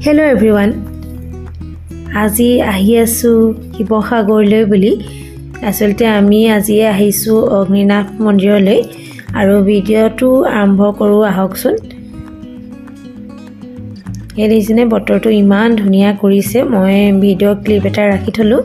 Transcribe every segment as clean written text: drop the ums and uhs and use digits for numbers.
Hello everyone. আজি আহি আছো শিৱসাগৰলৈ বুলি আসলতে আমি আজি আহিছো অগ্নিনাভ মন্দিৰলৈ আৰু ভিডিওটো আৰম্ভ কৰো আহকচোন এই দিনে বতৰটো ইমান ধুনিয়া কৰিছে মই ভিডিও ক্লিপ এটা ৰাখি থলো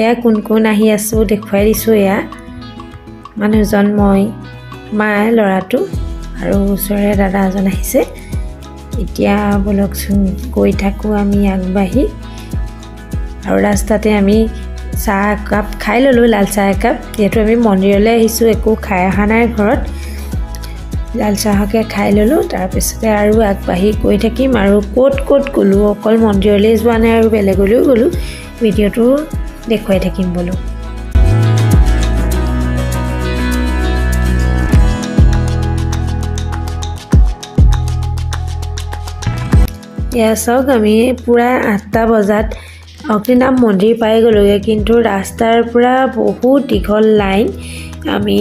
या কোন আহি আছো দেখুৱাই দিছো या মানুহজন মই মা লৰাটো আৰু ওচৰে দাদা এজন আহিছে এতিয়া বলকচোন কৈ থাকো আমি আগবাঢ়ি আৰু ৰাস্তাতে আমি চাহ কাপ খাই ললো লাল চাহ কাপ যেটো আমি মন্দিৰলৈ আহিছো একো খাই আহা নাই ঘৰত লাল চাহকে খাই ললো তাৰ পিছতে আৰু আগবাঢ়ি কৈ থাকিম আৰু কোট গলো অকল মন্দিৰলৈ যোৱা নাই আৰু বেলেগলৈও গলো ভিডিওটো দেখুৱাই থাকিম বলো या सग আমি পুৰা 8টা বজাত অগ্নিনাভ মন্দিৰ পাই গলোগে কিন্তু ৰাস্তাৰ পুৰা বহুত দীঘল লাইন আমি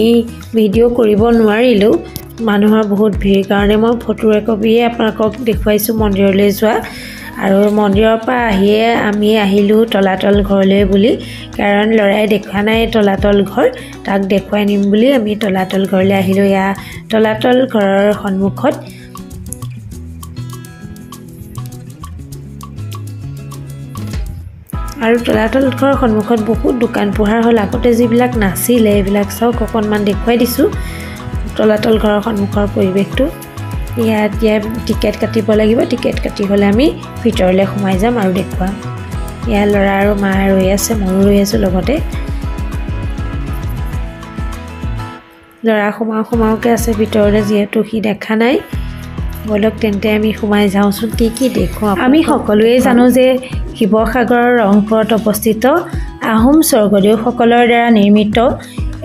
ভিডিও কৰিব নোৱাৰিলো মানুহৰ বহুত ভিৰ কাৰণে মই ফটো একপিয়ে আপোনাক দেখুৱাইছো মন্দিৰলৈ যোৱা আৰু মন্দিৰৰ পৰা আহিয়ে আমি আহিলো তলাতল ঘৰলৈ বুলি কাৰণ লৰাই দেখা নাই তলাতল ঘৰ তাক দেখুৱাই নিম বুলি আমি তলাতল ঘৰলৈ আহিলো या তলাতল ঘৰৰ সন্মুখত আৰু তলাতল ঘৰৰ সন্মুখত বহুত দোকান পোহাৰ হল আগতে যিবিলাক নাছিলে এইবিলাক সব অকনমান দেখুৱাই দিছো তলাতল ঘৰৰ সন্মুখৰ পৰিবেশটো ইয়া টিকেট কাটিব লাগিব টিকেট কাটি হলে আমি ভিতৰলৈ সোমাই যাম আৰু দেখুৱাম ইয়া লৰা আৰু মা ৰৈ আছে মই ৰৈ আছো লগতে লৰা সোমাওকে আছে ভিতৰলৈ যেহেতু কি দেখা নাই বলক তেন্তে আমি সোমাই যাওঁচোন কি দেখো আমি সকলোৱে জানো যে শিৱসাগৰৰ ৰংপুৰত অৱস্থিত আহোম স্বৰ্গদেউসকলৰ দ্বাৰা নিৰ্মিত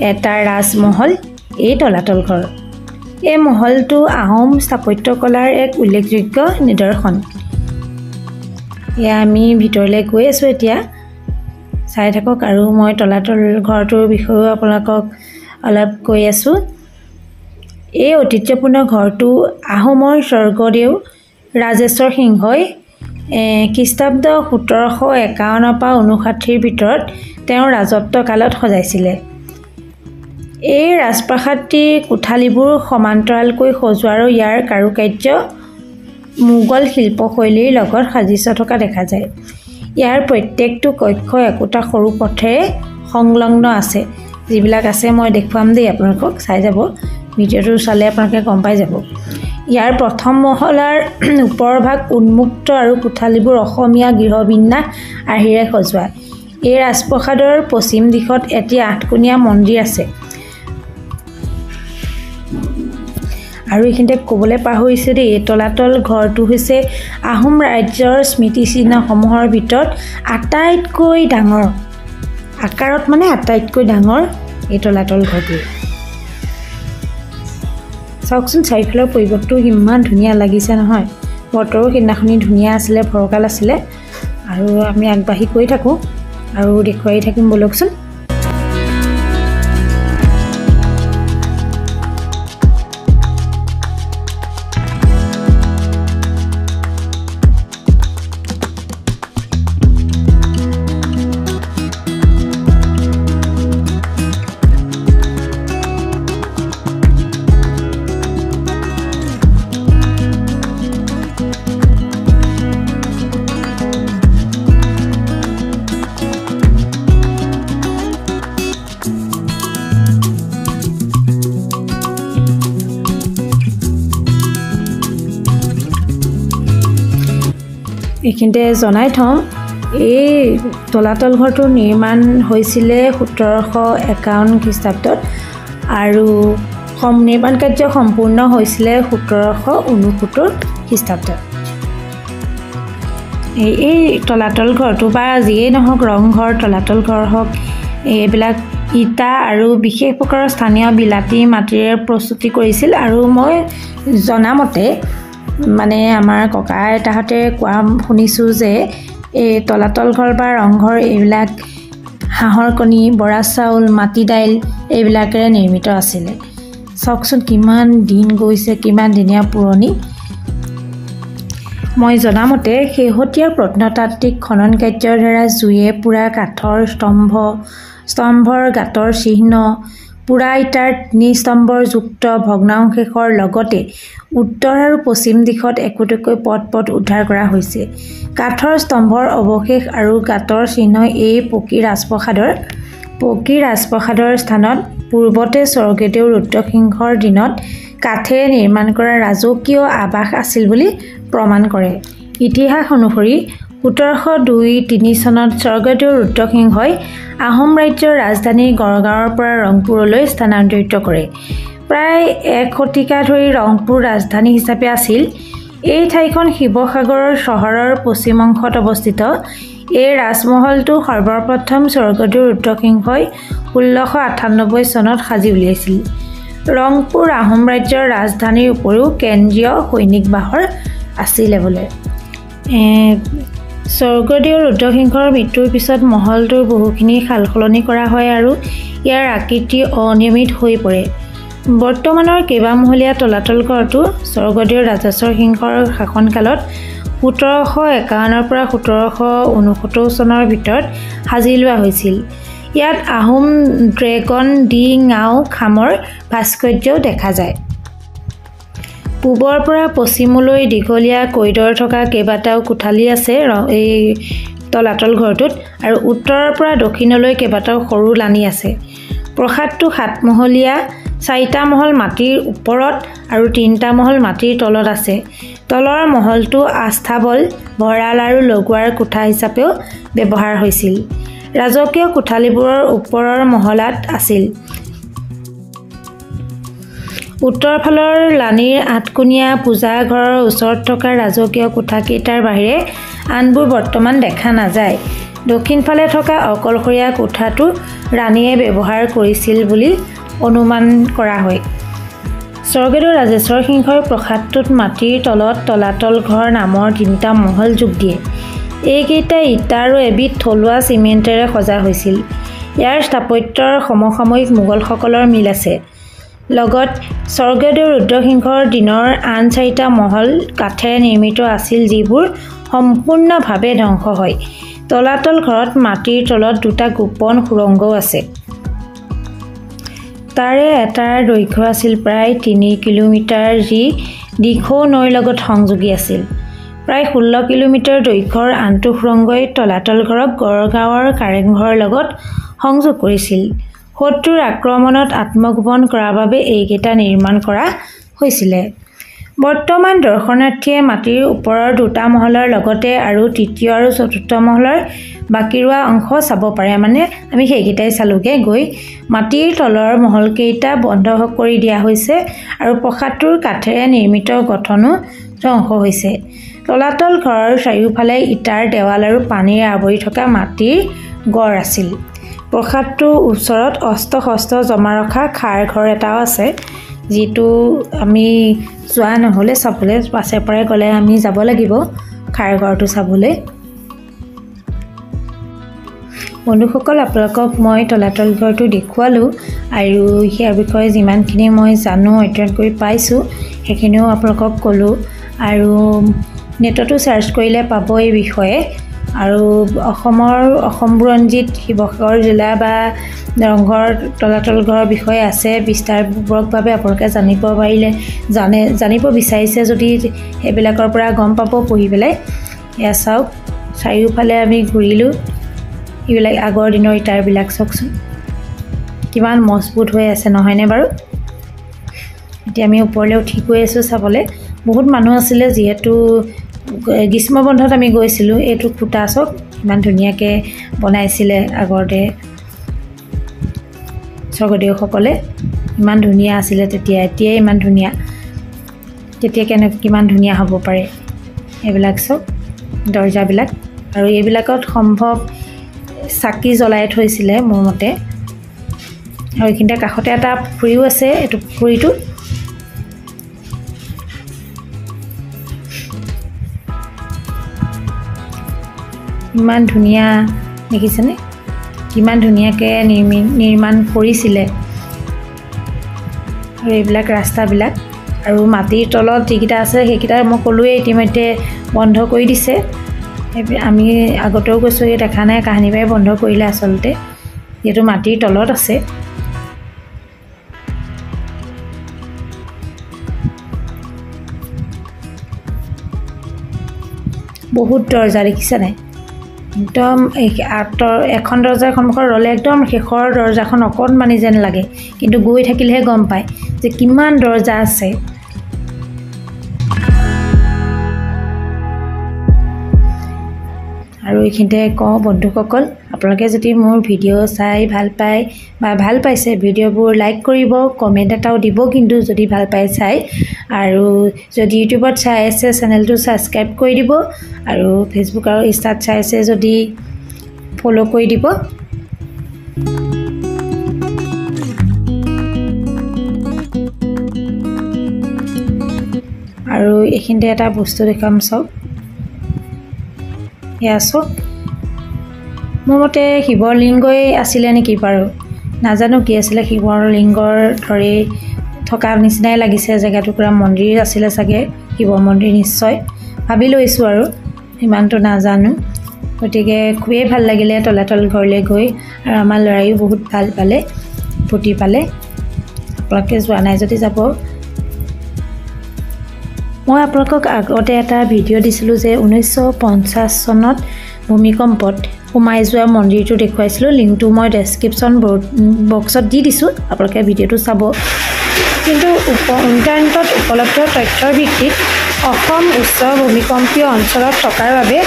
এটা ৰাজমহল এই তলাতল ঘৰ এই মহলটো আহোম স্থাপত্য কলাৰ এক উল্লেখযোগ্য নিদৰ্শন আমি ভিতৰলৈ গৈ আছো এতিয়া চাই থাকক আৰু মই তলাতল ঘৰটোৰ বিষয়ে আপোনালোকক অলপ কৈ আছো এই ঐতিহ্যপূৰ্ণ ঘৰটো আহোমৰ স্বৰ্গদেউ ৰাজেশ্বৰ সিংহই খ্ৰীষ্টাব্দ 1751 পৰা 59 ভিতৰত তেওঁৰ ৰাজত্ব কালত সজাইছিলে এই ৰাজপ্ৰাসাদটি কোঠালিবোৰ সমান্তৰালকৈ সজোৱা আৰু ইয়াৰ কাৰুকাৰ্য মোগল শিল্পশৈলীৰ লগত সাজিছ থকা দেখা যায় ইয়াৰ প্ৰত্যেকটো কক্ষ একোটা সৰু পথেৰে সংলগ্ন আছে যিবিলাক আছে মই দেখুৱাম দেই আপোনালোকক চাই যাব ভিডিওটো চালে আপোনালোকে গম পাই যাব ইয়াৰ প্ৰথম মহলাৰ ওপৰৰ ভাগ উন্মুক্ত আৰু কোঠালিবোৰ অসমীয়া গৃহবিন্যাস আৰ্হিৰে সজোৱা এই ৰাজপ্ৰাসাদৰ পশ্চিম দিশত এটি আঠকোণীয়া মন্দিৰ আছে আৰু এইখিনিতে ক'বলৈ পাহৰিছে দেই তলাতল ঘৰটো হৈছে আহোম ৰাজ্যৰ স্মৃতিচিহ্নসমূহৰ ভিতৰত আটাইতকৈ ডাঙৰ আকাৰত মানে আটাইতকৈ ডাঙৰ এই তলাতল ঘৰটো চাওকচোন চাৰিফালৰ পৰিৱেশটো ইমান ধুনীয়া লাগিছে নহয় বতৰো কিনাখনি ধুনীয়া আছিলে ফৰকাল আছিলে আৰু আমি আগবাঢ়ি গৈ থাকো আৰু দেখুৱাই থাকিম বলকচোন এইখিনিতে জনাই থওঁ এই তলাতল ঘৰটো নিৰ্মাণ হৈছিলে 1751 খ্ৰীষ্টাব্দত আৰু নিৰ্মাণ কাৰ্য সম্পূৰ্ণ হৈছিলে 1769 খ্ৰীষ্টাব্দত এই তলাতল ঘৰটো বা যিয়ে নহওক ৰংঘৰ তলাতল ঘৰ হওক এইবিলাক ইটা আৰু বিশেষ প্ৰকাৰৰ স্থানীয় বিলাতী মাটিৰে প্ৰস্তুতি কৰিছিল আৰু মই জনামতে মানে আমাৰ ককা আইতাহঁতে কোৱা শুনিছো যে এই তলাতল ঘৰ বা ৰংঘৰ এইবিলাক হাঁহৰ কণী, বৰা চাউল, মাটি দাইল এইবিলাকেৰে নিৰ্মিত আছিলে। চাওকচোন কিমান দিন গৈছে, কিমান দিনীয়া পুৰণি। মই জনামতে শেহতীয়া প্ৰত্নতাত্ত্বিক খনন কাৰ্যৰ দ্বাৰা জুয়ে পুৰা কাঠৰ স্তম্ভৰ গাঁতৰ চিহ্ন, পুৰা ইটাৰ ৩ স্তম্ভযুক্ত ভগ্নাৱশেষৰ লগতে উত্তৰ আৰু পশ্চিম দিশত একোটাকৈ পথ উদ্ধাৰ কৰা হৈছে। কাঠৰ স্তম্ভৰ অৱশেষ আৰু গাঁতৰ চিহ্নই এই পকী ৰাজপ্ৰসাদৰ স্থানত পূৰ্বতে স্বৰ্গদেউ ৰুদ্ৰসিংহৰ দিনত কাঠেৰে নিৰ্মাণ কৰা ৰাজকীয় আৱাস আছিল বুলি প্ৰমাণ কৰে। ইতিহাস অনুসৰি ১৭২৩ চনত স্বৰ্গদেউ ৰুদ্ৰসিংহই আহোম ৰাজ্যৰ ৰাজধানী গড়গাঁৱৰ পৰা ৰংপুৰলৈ স্থানান্তৰিত কৰে। প্ৰায় ১ শতিকা ধৰি ৰংপুৰ ৰাজধানী হিচাপে আছিল। এই ঠাইখন শিৱসাগৰ চহৰৰ পশ্চিম অংশত অৱস্থিত। এই ৰাজমহলটো সৰ্বপ্ৰথম স্বৰ্গদেউ ৰুদ্ৰসিংহই ১৬৯৮ চনত সাজি উলিয়াইছিল। ৰংপুৰ আহোম ৰাজ্যৰ ৰাজধানীৰ উপৰিও কেন্দ্ৰীয় সৈনিক বাহৰ আছিলে বোলে। স্বৰ্গদেউ ৰুদ্ৰসিংহৰ মৃত্যুৰ পিছত মহলটোৰ বহুখিনি সালসলনি কৰা হয় আৰু ইয়াৰ আকৃতি অনিয়মিত হৈ পৰে। বৰ্তমানৰ কেইবামহলীয়া তলাতল ঘৰটো স্বৰ্গদেউ ৰাজেশ্বৰ সিংহৰ শাসনকালত ১৭৫১ পৰা ১৭৬৯ চনৰ ভিতৰত সাজি লোৱা হৈছিল। ইয়াত আহোম ড্ৰেগন দি ঙাও খামৰ ভাস্কৰ্যও দেখা যায়। পূবৰ পৰা পশ্চিমলৈ দীঘলীয়া কৰিডৰ থকা কেইবাটাও কোঠালি আছে এই তলাতল ঘৰটোত, আৰু উত্তৰৰ পৰা দক্ষিণলৈ কেইবাটাও সৰু লানি আছে। প্ৰসাদটো ৭ মহলীয়া, ৪টা মহল মাটিৰ ওপৰত আৰু 3টা মহল মাটিৰ তলত আছে। তলৰ মহলটো আস্থাবল, ভঁৰাল আৰু লগোৱাৰ কোঠা হিচাপেও ব্যৱহাৰ হৈছিল। ৰাজকীয় কোঠালিবোৰৰ ওপৰৰ মহলাত আছিল। উত্তৰ ফালৰ লানিৰ ৮কোণীয়া পূজা ঘৰৰ ওচৰত থকা ৰাজকীয় কোঠাকেইটাৰ বাহিৰে আনবোৰ বৰ্তমান দেখা নাযায়। দক্ষিণ ফালে থকা অকলশৰীয়া কোঠাটো ৰাণীয়ে ব্যৱহাৰ কৰিছিল বুলি অনুমান কৰা হয়। স্বৰ্গদেউ ৰাজেশ্বৰ সিংহই প্ৰসাদটোত মাটিৰ তলত তলাতল ঘৰ নামৰ 3টা মহল যোগ দিয়ে। এইকেইটা ইটা আৰু এবিধ থলুৱা চিমেণ্টেৰে সজা হৈছিল। ইয়াৰ স্থাপত্যৰ সমসাময়িক মোগলসকলৰ মিল আছে। লগত স্বৰ্গদেউ ৰুদ্ৰসিংহৰ দিনৰ আন 4টা মহল কাঠেৰে নিৰ্মিত আছিল, যিবোৰ সম্পূৰ্ণভাৱে ধ্বংস হয়। তলাতল ঘৰত মাটিৰ তলত 2টা গোপন সুৰংগও আছে। তাৰে এটাৰ দৈৰ্ঘ্য আছিল প্ৰায় 3 কিলোমিটাৰ, যি দিখৌ নৈৰ লগত সংযোগী আছিল। প্ৰায় 16 কিলোমিটাৰ দৈৰ্ঘ্যৰ আনটো সুৰংগই তলাতল ঘৰক গড়গাঁৱৰ কাৰেংঘৰৰ লগত সংযোগ কৰিছিল। শত্ৰুৰ আক্ৰমণত আত্মগোপন কৰাৰ বাবে এইকেইটা নিৰ্মাণ কৰা হৈছিলে। বৰ্তমান দৰ্শনাৰ্থীয়ে মাটিৰ ওপৰৰ 2টা মহলৰ লগতে আৰু 3য় আৰু 4ৰ্থ মহলৰ বাকী ৰোৱা অংশ চাব পাৰে। মানে আমি সেইকেইটাই চালোগে গৈ। মাটিৰ তলৰ মহলকেইটা বন্ধ কৰি দিয়া হৈছে আৰু প্ৰসাদটোৰ কাঠেৰে নিৰ্মিত গঠনো ধ্বংস হৈছে। তলাতল ঘৰৰ চাৰিওফালে ইটাৰ দেৱাল আৰু পানীৰে আৱৰি থকা মাটিৰ গড় আছিল। প্ৰসাদটোৰ ওচৰত অস্ত্ৰ-শস্ত্ৰ জমা ৰখা খাৰ ঘৰ এটাও আছে, যিটো আমি যোৱা নহ'লে চাবলৈ, পাছে পৰে গ'লে আমি যাব লাগিব খাৰ ঘৰটো চাবলৈ। বন্ধুসকল, আপোনালোকক মই তলাতল ঘৰটো দেখুৱালোঁ আৰু ইয়াৰ বিষয়ে যিমানখিনি মই জানো, অধ্যয়ন কৰি পাইছোঁ, সেইখিনিও আপোনালোকক ক'লোঁ। আৰু নেটতো চাৰ্চ কৰিলে পাব এই বিষয়ে। আৰু অসম বুৰঞ্জীত শিৱসাগৰ জিলা বা ৰংঘৰ তলাতল ঘৰৰ বিষয়ে আছে বিস্তাৰপূৰ্বকভাৱে। আপোনালোকে জানিব বিচাৰিছে যদি সেইবিলাকৰ পৰা গম পাব পঢ়ি পেলাই। এয়া চাওক, চাৰিওফালে আমি ঘূৰিলোঁ। এইবিলাক আগৰ দিনৰ ইটাৰবিলাক চাওকচোন, কিমান মজবুত হৈ আছে নহয়নে বাৰু। এতিয়া আমি ওপৰলৈ উঠি গৈ আছোঁ চাবলৈ। বহুত মানুহ আছিলে, যিহেতু গ্ৰীষ্ম বন্ধত আমি গৈছিলোঁ। এইটো খুটা চাওক, ইমান ধুনীয়াকৈ বনাইছিলে আগতে স্বৰ্গদেউসকলে। ইমান ধুনীয়া আছিলে তেতিয়া, এতিয়াই ইমান ধুনীয়া, তেতিয়া কিমান ধুনীয়া হ'ব পাৰে। এইবিলাক চাওক দৰ্জাবিলাক, আৰু এইবিলাকত সম্ভৱ চাকি জ্বলাই থৈছিলে মোৰ মতে। আৰু এইখিনিতে কাষতে এটা পুখুৰীও আছে। এইটো পুখুৰীটো ইমান ধুনীয়া দেখিছেনে কিমান ধুনীয়াকৈ নিৰ্মাণ কৰিছিলে আৰু এইবিলাক ৰাস্তাবিলাক আৰু মাটিৰ তলত যিকেইটা আছে সেইকেইটা মই ক'লোৱে ইতিমধ্যে বন্ধ কৰি দিছে আমি আগতেও কৈছোঁ এই দেখা নাই কাহিনীবাই বন্ধ কৰিলে আচলতে যিহেতু মাটিৰ তলত আছে বহুত দৰ্জা দেখিছে নাই একদম এখন দৰ্জাৰ সন্মুখত ৰ'লে একদম শেষৰ দৰ্জাখন অকণমানি যেন লাগে কিন্তু গৈ থাকিলেহে গম পায় যে কিমান দৰ্জা আছে আৰু এইখিনিতে কওঁ বন্ধুসকল আপোনালোকে যদি মোৰ ভিডিঅ' চাই ভাল পায় বা ভাল পাইছে ভিডিঅ'বোৰ লাইক কৰিব কমেণ্ট এটাও দিব কিন্তু যদি ভাল পায় চাই আৰু যদি ইউটিউবত চাই আছে চেনেলটো ছাবস্ক্ৰাইব কৰি দিব আৰু ফেচবুক আৰু ইনষ্টাত চাই আছে যদি ফ'ল' কৰি দিব আৰু এইখিনিতে এটা বস্তু দেখাম চাওক এয়া চাওক মোৰ মতে শিৱলিংগই আছিলে নেকি বাৰু নাজানো কি আছিলে শিৱলিংগৰ দৰে থকা নিচিনাই লাগিছে জেগাটুকুৰা মন্দিৰ আছিলে চাগে শিৱ মন্দিৰ নিশ্চয় ভাবি লৈছোঁ আৰু ইমানটো নাজানো গতিকে খুবেই ভাল লাগিলে তলাতল ঘৰলৈ গৈ আৰু আমাৰ ল'ৰায়ো বহুত ভাল পালে ফূৰ্তি পালে আপোনালোকে যোৱা নাই যদি যাব মই আপোনালোকক আগতে এটা ভিডিঅ' দিছিলোঁ যে 1950 চনত ভূমিকম্পত সোমাই যোৱা মন্দিৰটো দেখুৱাইছিলোঁ লিংকটো মই ডেছক্ৰিপশ্যন বক্সত দি দিছোঁ আপোনালোকে ভিডিঅ'টো চাব কিন্তু ইণ্টাৰনেটত উপলব্ধ তথ্যৰ ভিত্তিত অসম উচ্চ ভূমিকম্পীয় অঞ্চলত থকাৰ বাবে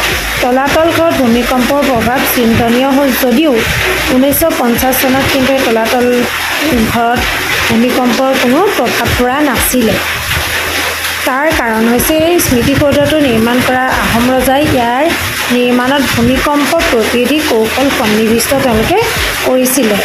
তলাতল ঘৰত ভূমিকম্পৰ প্ৰভাৱ চিন্তনীয় হ'ল যদিও 1950 চনত কিন্তু তলাতল ঘৰত ভূমিকম্পৰ কোনো প্ৰভাৱ পৰা নাছিলে তাৰ কাৰণ হৈছে এই স্মৃতিসৌধটো নিৰ্মাণ কৰা আহোম ৰজাই ইয়াৰ নিৰ্মাণত ভূমিকম্প প্ৰতিৰোধী কৌশল সন্নিৱিষ্ট তেওঁলোকে কৰিছিলে